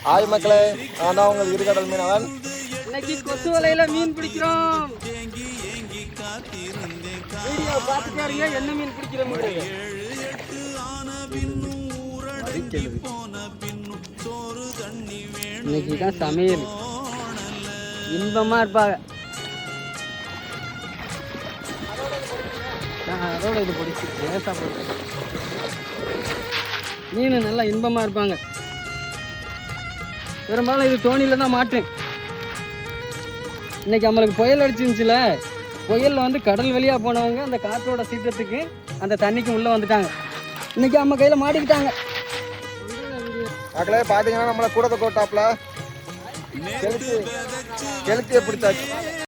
Hi மக்களே, நான் தான் உங்கள் இருகடல் மீனவன். இன்னைக்கு கொசு வலையில மீன் பிடிக்கிறோம். வீடியோ பார்த்துக்காருங்க, என்ன மீன் பிடிக்கிறோம். இன்னைக்கு தான் சமையல் இன்பமா இருப்பாங்க. அதோட இது பிடிச்சி லேசா போட்டு மீன் நல்லா இன்பமா இருப்பாங்க. பெரும்பாலும் இது தோணியில தான் மாட்டேன். இன்னைக்கு நம்மளுக்கு புயல் அடிச்சிருந்துச்சுல, புயலில் வந்து கடல் வழியாக போனவங்க அந்த காற்றோட சீற்றத்துக்கு அந்த தண்ணிக்கு உள்ளே வந்துட்டாங்க. இன்னைக்கு நம்ம கையில் மாட்டிக்கிட்டாங்க. மக்களே பார்த்தீங்கன்னா நம்மளை கூடத்தை கோட்டாப்புல கெளுத்தியை பிடிச்சாச்சு.